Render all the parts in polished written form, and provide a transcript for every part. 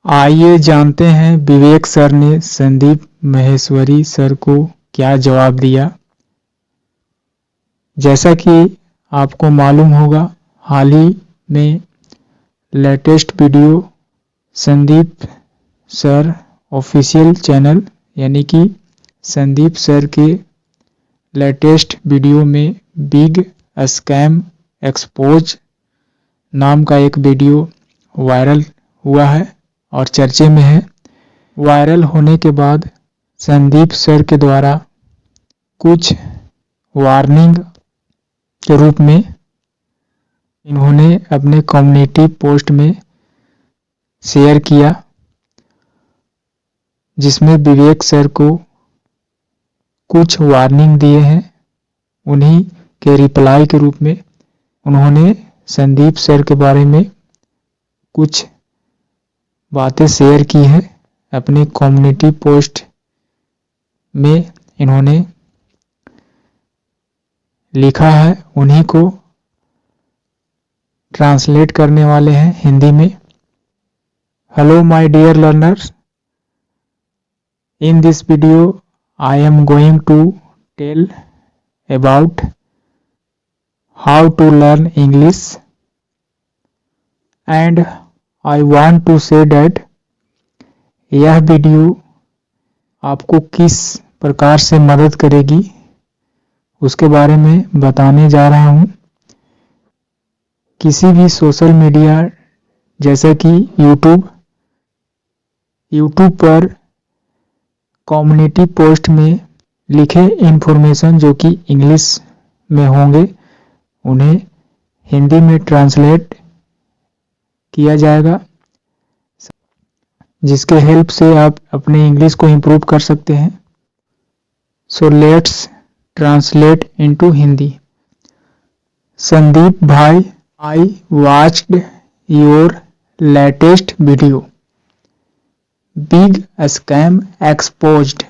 आइए जानते हैं विवेक सर ने संदीप माहेश्वरी सर को क्या जवाब दिया। जैसा कि आपको मालूम होगा, हाल ही में latest video Sandeep sir official channel यानी कि संदीप सर के लेटेस्ट वीडियो में बिग स्कैम एक्सपोज नाम का एक वीडियो वायरल हुआ है और चर्चे में है। वायरल होने के बाद संदीप सर के द्वारा कुछ वार्निंग के रूप में इन्होंने अपने कम्युनिटी पोस्ट में शेयर किया, जिसमें विवेक सर को कुछ वार्निंग दिए हैं। उन्हीं के रिप्लाई के रूप में उन्होंने संदीप सर के बारे में कुछ बातें शेयर की है। अपने कम्युनिटी पोस्ट में इन्होंने लिखा है, उन्हीं को ट्रांसलेट करने वाले हैं हिंदी में। Hello my dear learners, in this video I am going to tell about how to learn English and I want to say that यह वीडियो आपको किस प्रकार से मदद करेगी उसके बारे में बताने जा रहा हूँ। किसी भी सोशल मीडिया जैसे कि यूट्यूब पर कम्युनिटी पोस्ट में लिखे इन्फॉर्मेशन जो कि इंग्लिश में होंगे, उन्हें हिंदी में ट्रांसलेट किया जाएगा, जिसके हेल्प से आप अपने इंग्लिश को इम्प्रूव कर सकते हैं। So let's translate into Hindi. Sandeep भाई, I watched your latest video big scam exposed.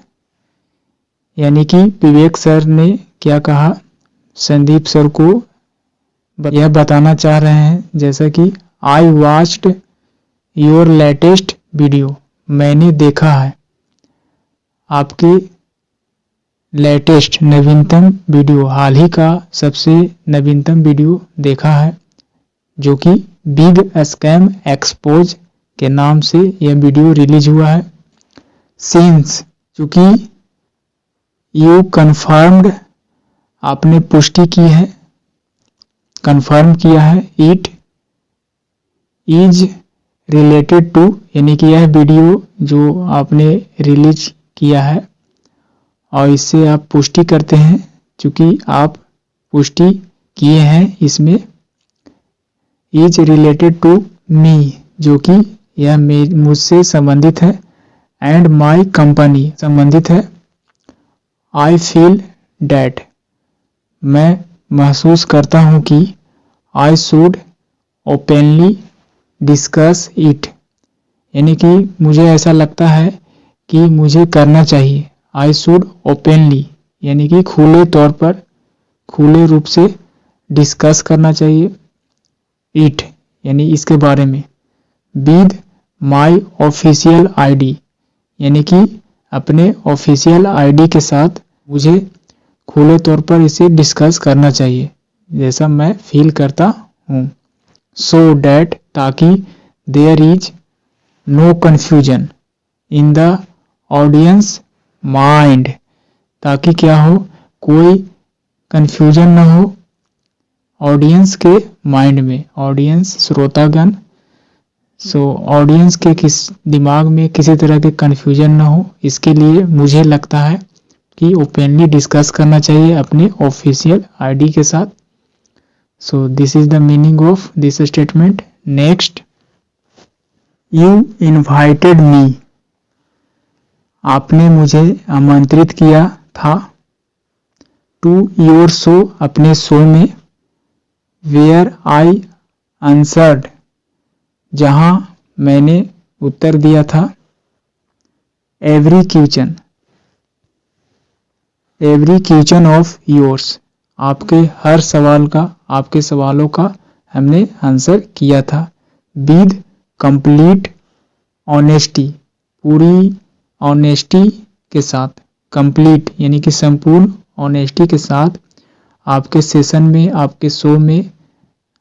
यानी कि विवेक सर ने क्या कहा, संदीप सर को यह बताना चाह रहे हैं, जैसा कि आई वॉच्ड योर लेटेस्ट वीडियो, मैंने देखा है आपके लेटेस्ट नवीनतम वीडियो, हाल ही का सबसे नवीनतम वीडियो देखा है, जो कि बिग स्कैम एक्सपोज के नाम से यह वीडियो रिलीज हुआ है। सिंस, चूंकि यू कन्फर्म्ड, आपने पुष्टि की है, कन्फर्म किया है, इट इज रिलेटेड टू, यानी कि यह वीडियो जो आपने रिलीज किया है और इससे आप पुष्टि करते हैं, चूंकि आप पुष्टि किए हैं इसमें, इज रिलेटेड टू मी, जो कि यह मुझसे संबंधित है, एंड माय कंपनी संबंधित है। आई फील डैट, मैं महसूस करता हूं कि, I should openly discuss it, यानी कि मुझे ऐसा लगता है कि मुझे करना चाहिए। आई शुड ओपनली, यानी कि खुले तौर पर, खुले रूप से डिस्कस करना चाहिए, इट यानी इसके बारे में, विद माय ऑफिशियल आईडी, यानी कि अपने ऑफिशियल आईडी के साथ मुझे खुले तौर पर इसे डिस्कस करना चाहिए, जैसा मैं फील करता हूँ। सो डैट, ताकि there is no confusion in the audience mind, ताकि क्या हो, कोई कन्फ्यूजन न हो ऑडियंस के माइंड में, ऑडियंस श्रोतागण, सो ऑडियंस के दिमाग में किसी तरह के कन्फ्यूजन न हो, इसके लिए मुझे लगता है कि ओपनली डिस्कस करना चाहिए अपने ऑफिशियल आईडी के साथ। So this is the meaning of this statement. Next, you invited me, आपने मुझे आमंत्रित किया था, टू योर शो, अपने शो में, वेयर आई आंसर्ड, जहां मैंने उत्तर दिया था, एवरी क्वेश्चन ऑफ योर्स, आपके हर सवाल का, आपके सवालों का हमने आंसर किया था, विद कंप्लीट ऑनेस्टी, पूरी ऑनेस्टी के साथ, कंप्लीट यानी कि संपूर्ण ऑनेस्टी के साथ आपके सेशन में, आपके शो में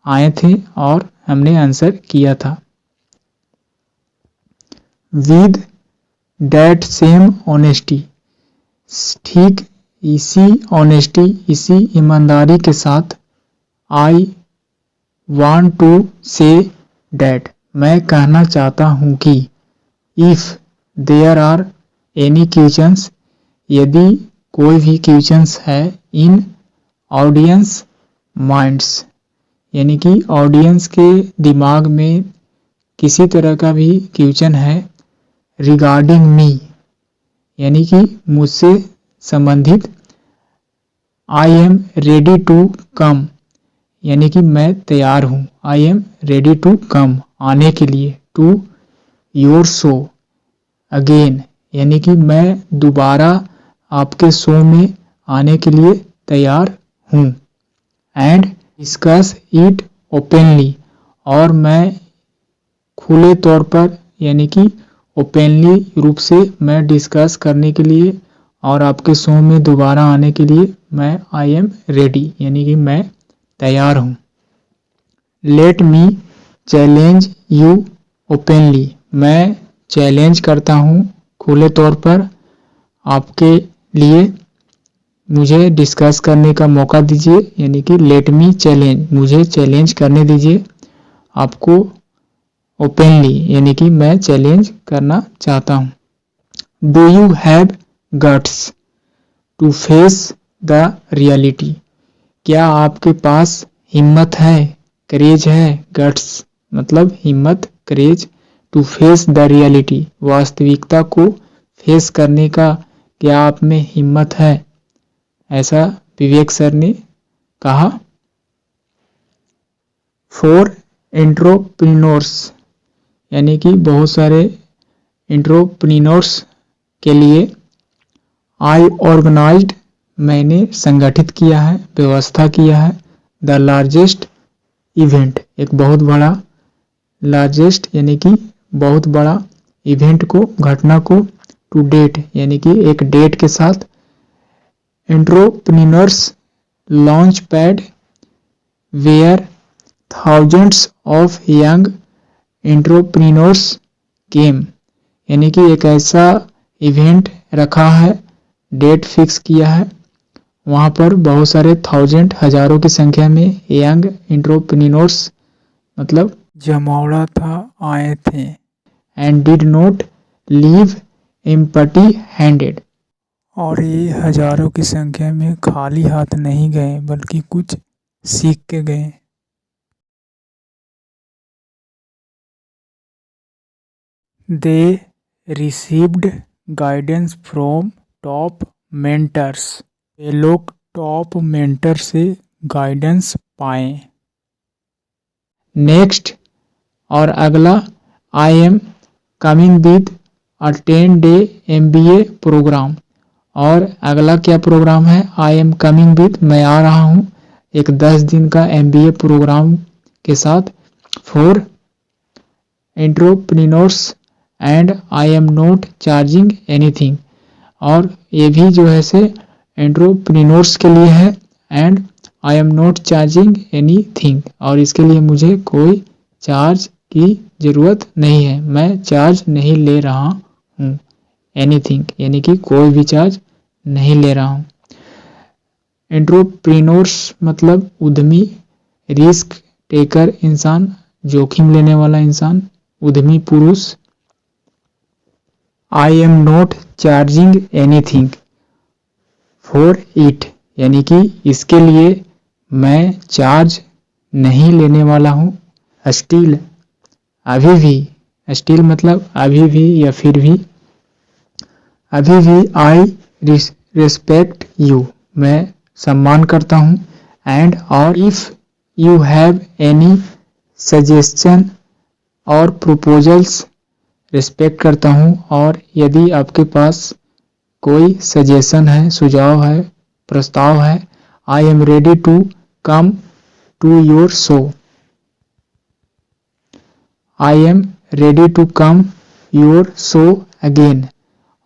आए थे और हमने आंसर किया था। विद डैट सेम ऑनेस्टी, ठीक इसी ऑनेस्टी, इसी ईमानदारी के साथ, I want to say that, मैं कहना चाहता हूँ कि, if there are any questions, यदि कोई भी क्वेश्चंस है, इन ऑडियंस माइंड्स, यानी कि ऑडियंस के दिमाग में किसी तरह का भी क्वेश्चन है, रिगार्डिंग मी, यानी कि मुझसे संबंधित, I am ready to come, यानी कि मैं तैयार हूँ, I am ready to come, आने के लिए, टू योर शो अगेन, यानी कि मैं दोबारा आपके शो में आने के लिए तैयार हूँ, एंड डिस्कस इट ओपनली, और मैं खुले तौर पर यानी कि ओपनली रूप से मैं डिस्कस करने के लिए और आपके शो में दोबारा आने के लिए मैं आई एम रेडी, यानी कि मैं तैयार हूँ। Let me challenge you openly, मैं चैलेंज करता हूँ खुले तौर पर आपके लिए, मुझे डिस्कस करने का मौका दीजिए, यानी कि लेट मी चैलेंज, मुझे चैलेंज करने दीजिए आपको ओपनली, यानी कि मैं चैलेंज करना चाहता हूँ। Do you have guts to face the reality, क्या आपके पास हिम्मत है, करेज है, गट्स मतलब हिम्मत, करेज, टू फेस द रियलिटी, वास्तविकता को फेस करने का क्या आप में हिम्मत है, ऐसा विवेक सर ने कहा। फॉर एंट्रोप्रेन्योर्स, यानी कि बहुत सारे एंट्रोप्रेन्योर्स के लिए, आई ऑर्गेनाइज्ड, मैंने संगठित किया है, व्यवस्था किया है, द लार्जेस्ट इवेंट, एक बहुत बड़ा, लार्जेस्ट यानी कि बहुत बड़ा, इवेंट को, घटना को, टू डेट यानी कि एक डेट के साथ, entrepreneurs launch pad where thousands of young entrepreneurs came, यानी कि एक ऐसा इवेंट रखा है, डेट फिक्स किया है, वहाँ पर बहुत सारे थाउजेंड, हजारों की संख्या में यंग एंट्रोप्रेन्योर्स मतलब जमावड़ा था, आए थे, and did not leave empty handed, और ये हजारों की संख्या में खाली हाथ नहीं गए बल्कि कुछ सीख के गए। They received guidance from top mentors, ये लोग टॉप मेंटर से गाइडेंस पाए। नेक्स्ट और अगला, I am coming with a 10-day MBA program, और अगला क्या प्रोग्राम है, आई एम कमिंग विद, मैं आ रहा हूँ एक 10 दिन का MBA प्रोग्राम के साथ, for entrepreneurs and I am not charging anything, और ये भी जो है से एंट्रोप्रेन्योर्स के लिए है, and I am not charging anything, और इसके लिए मुझे कोई चार्ज की ज़रूरत नहीं है, मैं चार्ज नहीं ले रहा हूँ, एनीथिंग यानी कि कोई भी चार्ज नहीं ले रहा हूँ। एंट्रोप्रेन्योर्स मतलब उद्यमी, रिस्क टेकर इंसान, जोखिम लेने वाला इंसान, उद्यमी पुरुष। आई am not charging anything for it, यानी कि इसके लिए मैं चार्ज नहीं लेने वाला हूँ। स्टिल, अभी भी, स्टिल मतलब अभी भी या फिर भी, अभी भी, आई रिस्पेक्ट यू, मैं सम्मान करता हूँ, एंड और if you have any suggestion और प्रपोजल्स, रिस्पेक्ट करता हूँ, और यदि आपके पास कोई सजेशन है, सुझाव है, प्रस्ताव है, I am ready to come to your show, I am ready to come your show again.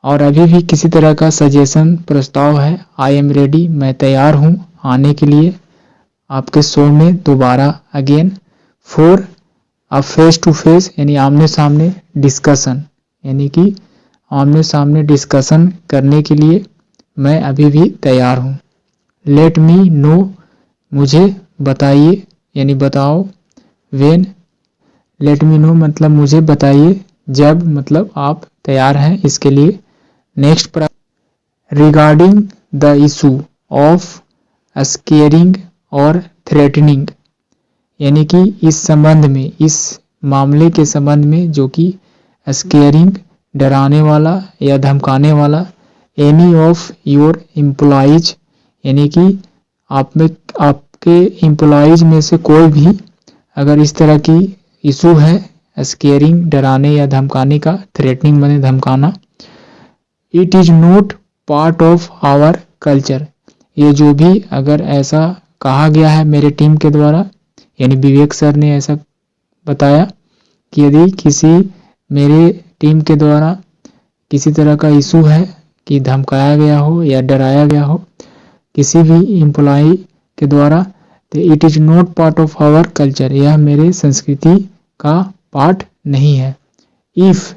और अभी भी किसी तरह का सजेशन प्रस्ताव है, आई एम रेडी, मैं तैयार हूँ आने के लिए आपके शो में दोबारा again. For a face to face यानी आमने सामने डिस्कशन, यानी कि आमने सामने डिस्कशन करने के लिए मैं अभी भी तैयार हूँ। लेट मी नो, मुझे बताइए यानी बताओ। व्हेन, लेट मी नो मतलब मुझे बताइए जब, मतलब आप तैयार हैं इसके लिए। Next, regarding the issue of squaring और थ्रेटनिंग, यानी कि इस संबंध में, इस मामले के संबंध में जो कि स्केयरिंग डराने वाला या धमकाने वाला, एनी ऑफ योर एम्प्लॉइज, यानी कि आप में आपके एम्प्लॉइज में से कोई भी अगर इस तरह की इशू है, स्केयरिंग डराने या धमकाने का, थ्रेटनिंग माने धमकाना। It is not part of our culture, ये जो भी अगर ऐसा कहा गया है मेरे टीम के द्वारा, यानी विवेक सर ने ऐसा बताया कि यदि किसी मेरे टीम के द्वारा किसी तरह का इशू है कि धमकाया गया हो या डराया गया हो किसी भी एम्प्लॉय के द्वारा, तो it is not part of our culture, यह मेरे संस्कृति का पार्ट नहीं है। इफ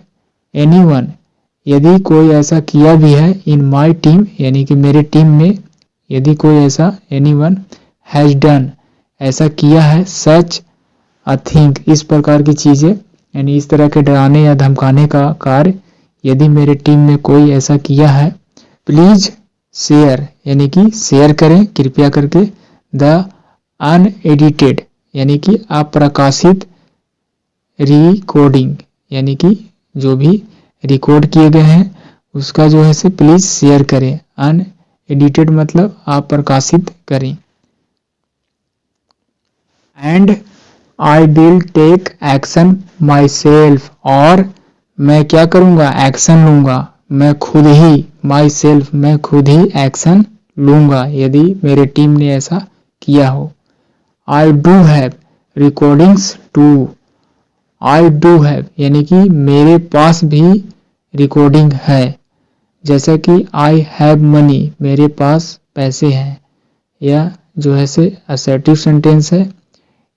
एनीवन, यदि कोई ऐसा किया भी है, इन माय टीम यानी कि मेरे टीम में यदि कोई ऐसा, एनीवन हैज डन, ऐसा किया है, सच अ थिंग, इस प्रकार की चीजें यानी इस तरह के डराने या धमकाने का कार्य यदि मेरे टीम में कोई ऐसा किया है, प्लीज शेयर, यानी कि शेयर करें कृपया करके, द अनएडिटेड यानी कि अप्रकाशित रिकॉर्डिंग, यानी कि जो भी रिकॉर्ड किए गए हैं उसका जो है से प्लीज शेयर करें। अनएडिटेड मतलब अप्रकाशित करें। And I will take action myself, और मैं क्या करूँगा, एक्शन लूँगा, मैं खुद ही, माई सेल्फ मैं खुद ही एक्शन लूँगा यदि मेरे टीम ने ऐसा किया हो। I do have recordings too, I do have यानी कि मेरे पास भी रिकॉर्डिंग है, जैसा कि आई हैव मनी, मेरे पास पैसे हैं, यह जो है से असर्टिव सेंटेंस है।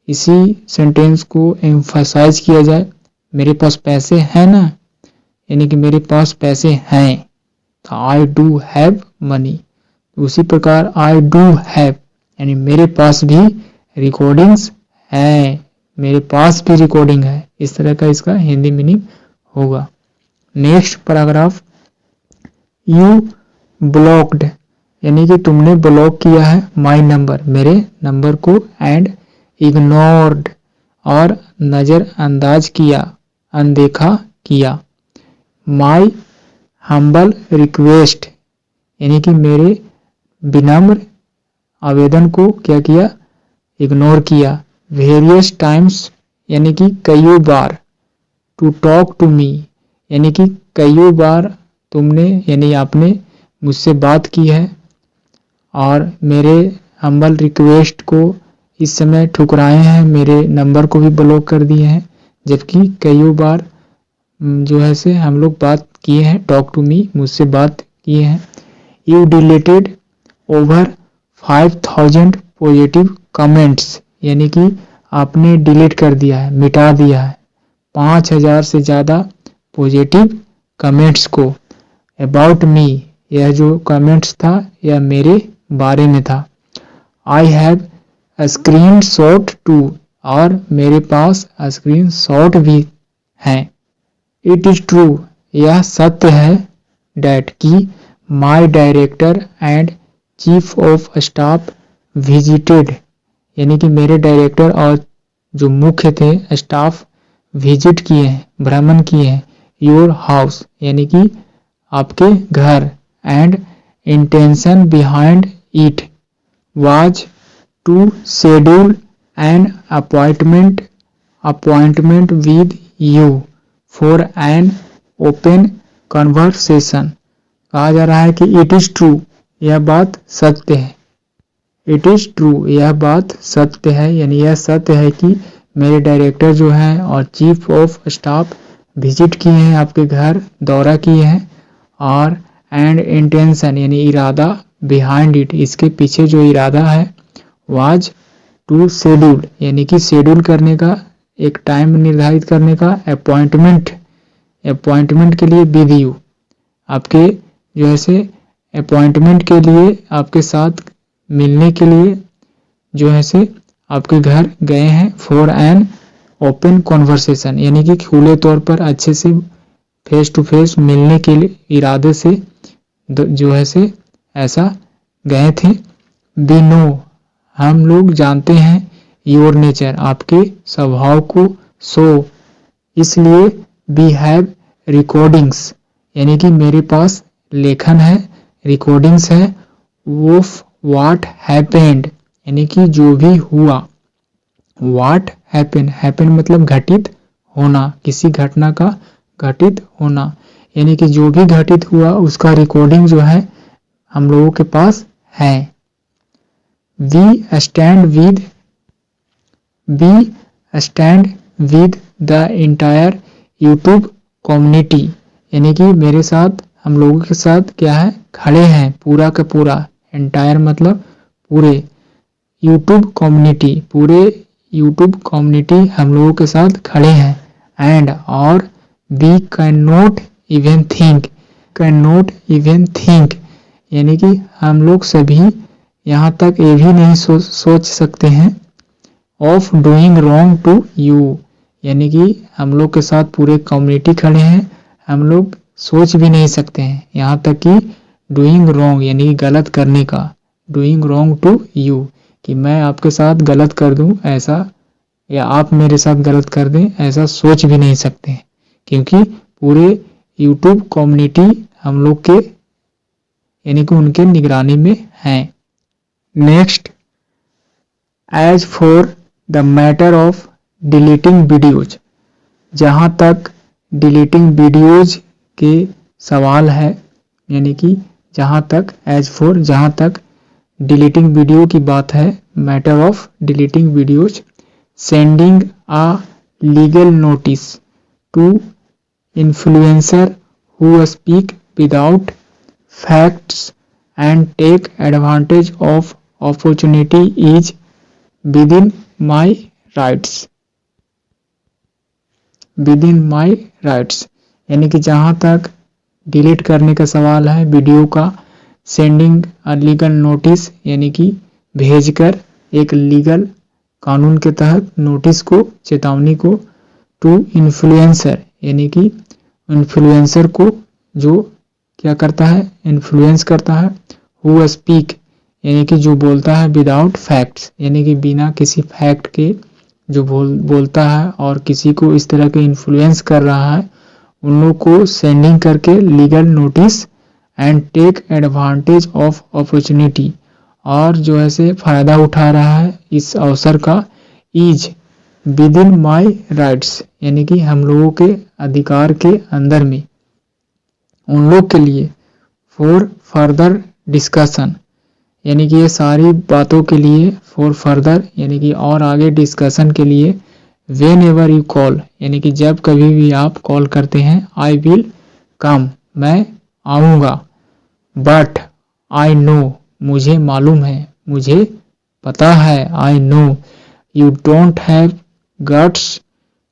इसी सेंटेंस को एम्फसाइज किया जाए, मेरे पास पैसे हैं ना, यानी कि मेरे पास पैसे हैं, तो आई डू हैव मनी। उसी प्रकार आई डू हैव यानी मेरे पास भी रिकॉर्डिंग्स हैं, मेरे पास भी रिकॉर्डिंग है, इस तरह का इसका हिंदी मीनिंग होगा। नेक्स्ट पैराग्राफ, यू ब्लॉक्ड यानी कि तुमने ब्लॉक किया है, माई नंबर मेरे नंबर को, एंड इग्नोर्ड और नज़रअंदाज किया, अनदेखा किया, माई हम्बल रिक्वेस्ट यानी कि मेरे विनम्र आवेदन को क्या किया, इग्नोर किया, वेरियस टाइम्स यानी कि कईयों बार, टू टॉक टू मी यानी कि कईयों बार तुमने यानी आपने मुझसे बात की है, और मेरे हम्बल रिक्वेस्ट को इस समय ठुकराए हैं, मेरे नंबर को भी ब्लॉक कर दिए हैं, जबकि कईयों बार जो है से हम लोग बात किए हैं, टॉक टू मी मुझसे बात किए हैं। You deleted over 5000 positive comments यानी कि आपने डिलीट कर दिया है, मिटा दिया है 5000 से ज़्यादा पॉजिटिव कमेंट्स को। अबाउट मी, यह जो कमेंट्स था यह मेरे बारे में था। I have screenshot too, और मेरे पास स्क्रीन शॉट भी हैं। इट इज़ ट्रू, यह सत्य है, डैट कि my director and chief of staff visited यानी कि मेरे डायरेक्टर और जो मुख्य थे स्टाफ विजिट किए हैं, भ्रमण किए हैं, योर हाउस यानी कि आपके घर, and intention behind it was to schedule an appointment with you for an open conversation. कहा जा रहा है कि इट इज़ ट्रू, यह बात सत्य है, इट इज़ ट्रू यह बात सत्य है, यानी यह सत्य है कि मेरे डायरेक्टर जो हैं और चीफ ऑफ स्टाफ विजिट किए हैं, आपके घर दौरा किए हैं। और एंड इंटेंशन यानी इरादा, बिहाइंड इट इसके पीछे जो इरादा है, वाज टू शेड्यूल यानी कि शेड्यूल करने का, एक टाइम निर्धारित करने का, अपॉइंटमेंट के लिए विद यू, आपके जो है से अपॉइंटमेंट के लिए, आपके साथ मिलने के लिए जो है से आपके घर गए हैं। फॉर एन ओपन कॉन्वर्सेशन यानी कि खुले तौर पर अच्छे से फेस टू फेस मिलने के लिए इरादे से जो है से ऐसा गए थे। वी नो हम लोग जानते हैं, योर नेचर आपके स्वभाव को, सो इसलिए वी हैव रिकॉर्डिंग्स यानी कि मेरे पास लेखन है, रिकॉर्डिंग्स है, ऑफ व्हाट हैपेंड यानी कि जो भी हुआ, व्हाट हैपन मतलब घटित होना, किसी घटना का घटित होना, यानी कि जो भी घटित हुआ उसका रिकॉर्डिंग जो है हम लोगों के पास है। We stand with the entire YouTube community यानी कि मेरे साथ, हम लोगों के साथ क्या है, खड़े हैं, पूरा का पूरा, एंटायर मतलब पूरे, यूट्यूब कम्युनिटी पूरे यूट्यूब कम्युनिटी हम लोगों के साथ खड़े हैं। एंड और we can not even think यानी कि हम लोग सभी यहाँ तक ये भी नहीं सोच सकते हैं, of doing wrong to you यानी कि हम लोग के साथ पूरे कम्युनिटी खड़े हैं, हम लोग सोच भी नहीं सकते हैं यहाँ तक कि डूइंग रॉन्ग यानी कि गलत करने का, डूइंग रॉन्ग टू यू कि मैं आपके साथ गलत कर दूं ऐसा, या आप मेरे साथ गलत कर दें ऐसा सोच भी नहीं सकते हैं, क्योंकि पूरे यूट्यूब कम्युनिटी हम लोग के यानी कि उनके निगरानी में है। Next, as for the matter of deleting videos, जहाँ तक डिलीटिंग वीडियोज के सवाल है यानी कि जहाँ तक एज फॉर, जहाँ तक डिलीटिंग वीडियो की बात है, matter of deleting videos, sending a legal notice to influencer who speak without facts and take advantage of opportunity is within my rights, within my rights यानी कि जहाँ तक delete करने का सवाल है वीडियो का, सेंडिंग अ लीगल नोटिस यानी कि भेजकर एक लीगल कानून के तहत नोटिस को, चेतावनी को, टू इन्फ्लुएंसर यानी कि इन्फ्लुएंसर को जो क्या करता है, इन्फ्लुएंस करता है, हु स्पीक यानी कि जो बोलता है, विदाउट फैक्ट्स यानी कि बिना किसी फैक्ट के जो बोलता है और किसी को इस तरह के इन्फ्लुएंस कर रहा है, उन लोग को सेंडिंग करके legal notice and take advantage of opportunity और जो है से फायदा उठा रहा है इस अवसर का, is within my rights यानी कि हम लोगों के अधिकार के अंदर में, उन लोग के लिए, फॉर फर्दर डिस्कशन यानी कि ये सारी बातों के लिए, फॉर फर्दर यानी कि और आगे डिस्कशन के लिए, वेन एवर यू कॉल यानी कि जब कभी भी आप कॉल करते हैं, आई विल कम मैं आऊँगा, बट आई नो मुझे मालूम है, मुझे पता है, I know you don't have guts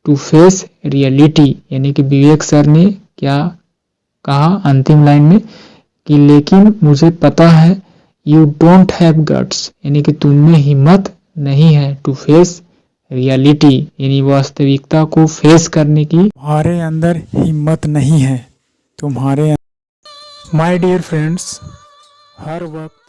to face reality यानी कि विवेक सर ने क्या कहा अंतिम लाइन में कि लेकिन मुझे पता है, यू डोंट हैव गट्स यानी कि तुममें हिम्मत नहीं है, टू फेस रियलिटी यानी वास्तविकता को फेस करने की तुम्हारे अंदर हिम्मत नहीं है, तुम्हारे। माय डियर फ्रेंड्स, हर वक्त